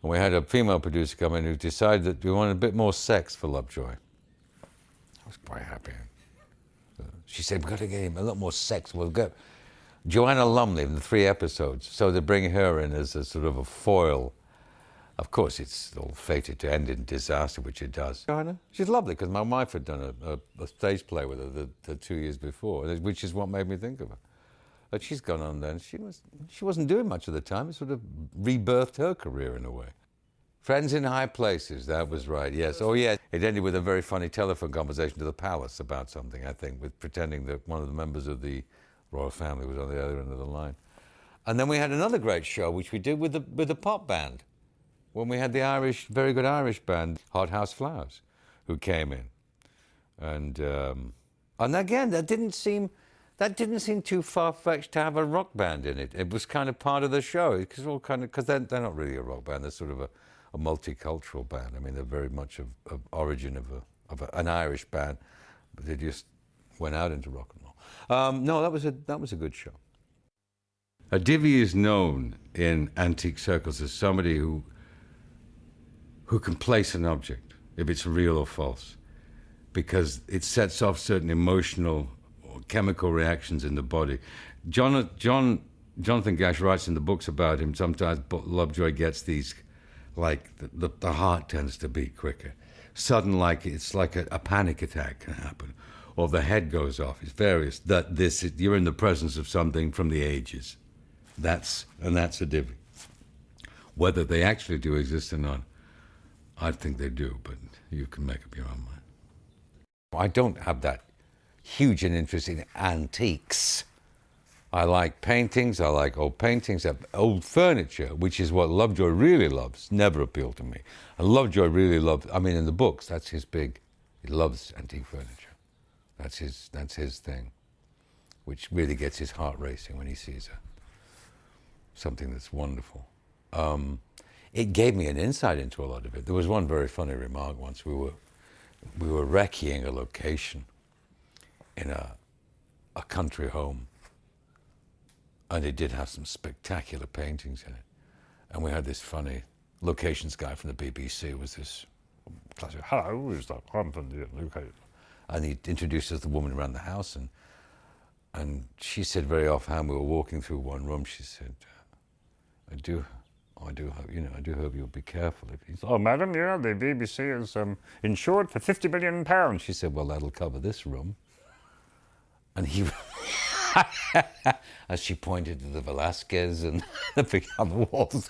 And we had a female producer come in who decided that we wanted a bit more sex for Lovejoy. I was quite happy. She said, we've got to get him a lot more sex. We'll get Joanna Lumley in the 3 episodes. So they bring her in as a sort of a foil. Of course, it's all fated to end in disaster, which it does. Joanna, she's lovely, because my wife had done a stage play with her the 2 years before, which is what made me think of her. But she's gone on then. She wasn't doing much at the time. It sort of rebirthed her career in a way. Friends in High Places, that was right, yes. Oh, yeah. It ended with a very funny telephone conversation to the palace about something, I think, with pretending that one of the members of the royal family was on the other end of the line. And then we had another great show, which we did with the pop band, when we had the very good Irish band, Hot House Flowers, who came in. And again, that didn't seem too far-fetched to have a rock band in it. It was kind of part of the show, because they're not really a rock band. They're sort of a multicultural band. I mean, they're very much of origin of an Irish band, but they just went out into rock and roll. No, that was a good show. A divvy is known in antique circles as somebody who can place an object, if it's real or false, because it sets off certain emotional or chemical reactions in the body. Jonathan Gash writes in the books about him, sometimes Lovejoy gets these, like the heart tends to beat quicker. Sudden, it's like a panic attack can happen, or the head goes off. It's various. You're in the presence of something from the ages. That's a divvy. Whether they actually do exist or not, I think they do, but you can make up your own mind. I don't have that huge an interest in antiques. I like paintings, I like old paintings, old furniture, which is what Lovejoy really loves, never appealed to me. And Lovejoy really loved, in the books, that's his big, he loves antique furniture. That's his thing, which really gets his heart racing when he sees something that's wonderful. It gave me an insight into a lot of it. There was one very funny remark once. We were recceing a location in a country home, and it did have some spectacular paintings in it. And we had this funny locations guy from the BBC. It was this classic, hello, is that I'm from the location? And he introduced us the woman around the house, and she said very offhand, we were walking through one room, she said, I do hope you'll be careful. He said, oh, madam, the BBC is insured for £50 million. She said, well, that'll cover this room. And he, as she pointed to the Velasquez and the big on the walls,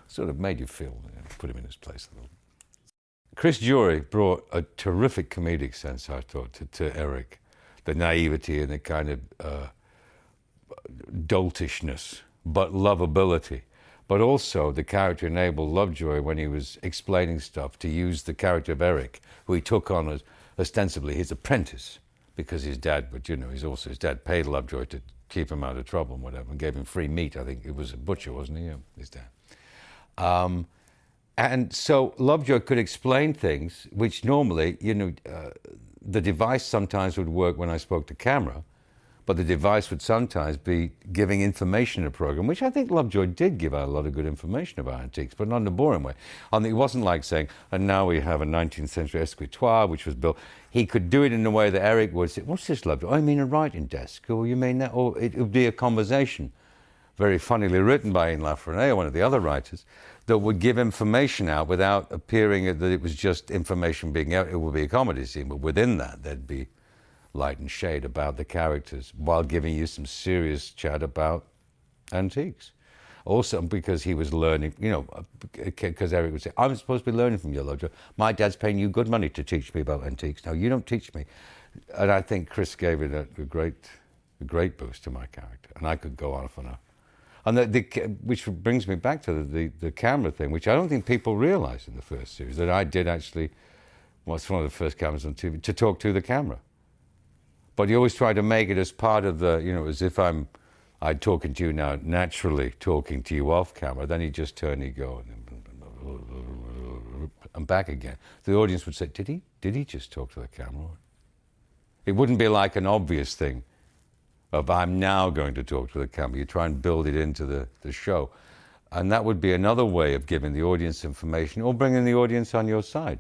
sort of made you feel, put him in his place a little. Chris Jury brought a terrific comedic sense, I thought, to Eric. The naivety and the kind of doltishness, but lovability. But also the character enabled Lovejoy, when he was explaining stuff, to use the character of Eric, who he took on as ostensibly his apprentice, because his dad, his dad paid Lovejoy to keep him out of trouble and whatever, and gave him free meat. I think it was a butcher, wasn't he? Yeah, his dad. And so Lovejoy could explain things which normally, the device sometimes would work when I spoke to camera, but the device would sometimes be giving information in a program, which I think Lovejoy did give out a lot of good information about antiques, but not in a boring way. It wasn't like saying, and now we have a 19th century escritoire, which was built. He could do it in a way that Eric would say, what's this, Lovejoy? Oh, I mean a writing desk, or you mean that, or it would be a conversation, very funnily written by Ian Lafreniere, one of the other writers, that would give information out without appearing that it was just information being out. It would be a comedy scene, but within that, there'd be light and shade about the characters while giving you some serious chat about antiques. Also because he was learning, because Eric would say, I'm supposed to be learning from you, Lovejoy. My dad's paying you good money to teach me about antiques. Now, you don't teach me. And I think Chris gave it a great boost to my character. And I could go on and on. And which brings me back to the camera thing, which I don't think people realized in the first series, that I did actually, was one of the first cameras on TV, to talk to the camera. But you always try to make it as part of the, as if I'm talking to you now, naturally talking to you off camera. Then he'd just turn, he'd go, and back again. The audience would say, did he just talk to the camera? It wouldn't be like an obvious thing of I'm now going to talk to the camera. You try and build it into the show. And that would be another way of giving the audience information or bringing the audience on your side.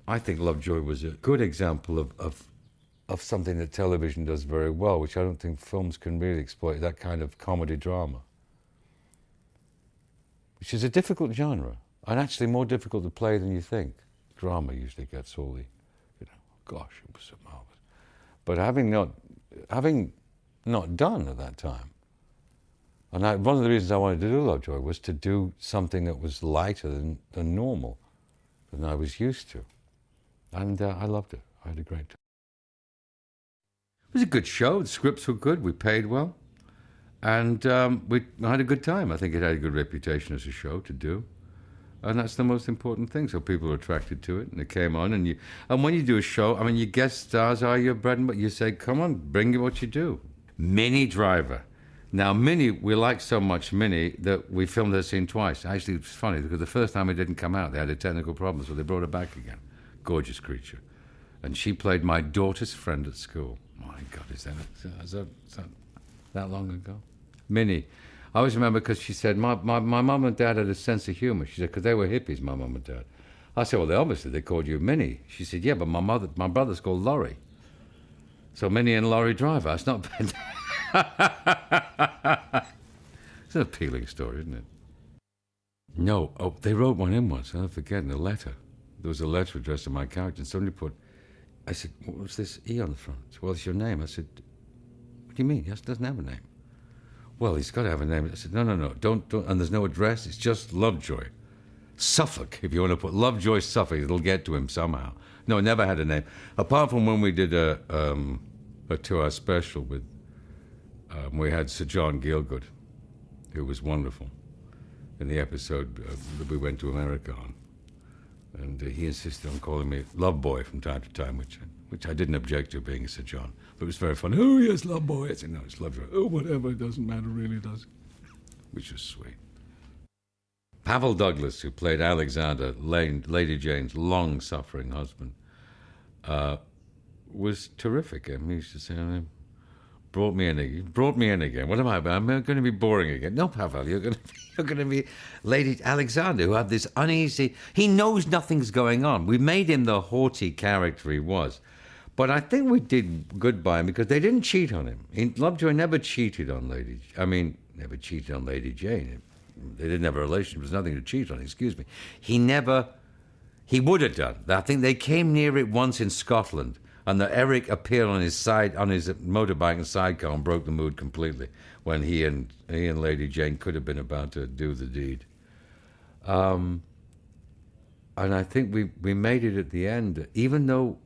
I think Lovejoy was a good example of something that television does very well, which I don't think films can really exploit, that kind of comedy drama, which is a difficult genre, and actually more difficult to play than you think. Drama usually gets all the, gosh, it was so marvelous. But having not done at that time, and one of the reasons I wanted to do Lovejoy was to do something that was lighter than normal, than I was used to. And I loved it. I had a great time. It was a good show. The scripts were good. We paid well. And we had a good time. I think it had a good reputation as a show to do. And that's the most important thing. So people were attracted to it, and they came on. And when you do a show, I mean, your guest stars are your bread and butter. You say, come on, bring me what you do. Minnie Driver. Now, Minnie, we liked so much Minnie that we filmed her scene twice. Actually, it was funny because the first time it didn't come out, they had a technical problem, so they brought her back again. Gorgeous creature. And she played my daughter's friend at school. My God, is that long ago? Minnie. I always remember because she said, my mum and dad had a sense of humor. She said, because they were hippies, my mum and dad. I said, well, they called you Minnie. She said, yeah, but my brother's called Laurie. So Minnie and Laurie Driver. That's not bad. It's an appealing story, isn't it? No, they wrote one in once, I'm forgetting, a letter. There was a letter addressed to my character, and somebody I said, what was this E on the front? Said, well, it's your name. I said, what do you mean? He doesn't have a name. Well, he's got to have a name. I said, no, don't, and there's no address, it's just Lovejoy. Suffolk, if you want to put Lovejoy Suffolk, it'll get to him somehow. No, never had a name. Apart from when we did a 2-hour special with, we had Sir John Gielgud, who was wonderful, in the episode that we went to America on. And he insisted on calling me Love Boy from time to time, which I didn't object to being a Sir John. But it was very funny. Oh, yes, Love Boy. I said, no, it's Lovejoy. Oh, whatever, it doesn't matter, really, does it? Which was sweet. Pavel Douglas, who played Alexander, Lady Jane's long-suffering husband, was terrific. I mean, he used to say, brought me in again. What am I? I'm going to be boring again. No, Pavel, you're going to be Lady Alexander, who had this uneasy. He knows nothing's going on. We made him the haughty character he was, but I think we did good by him because they didn't cheat on him. Lovejoy never cheated on never cheated on Lady Jane. They didn't have a relationship. There's nothing to cheat on. Excuse me. He would have done. I think they came near it once in Scotland. And that Eric appeared on his motorbike and sidecar and broke the mood completely when he and Lady Jane could have been about to do the deed. And I think we made it at the end, even though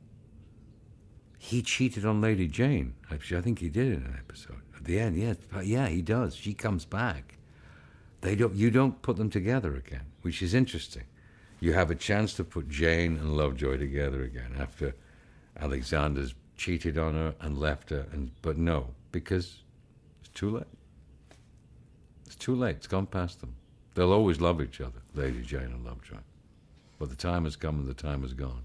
he cheated on Lady Jane. Actually, I think he did in an episode. At the end, yeah, he does. She comes back. You don't put them together again, which is interesting. You have a chance to put Jane and Lovejoy together again after Alexander's cheated on her and left her, but no, because it's too late. It's too late. It's gone past them. They'll always love each other, Lady Jane and Lovejoy. But the time has come and the time has gone.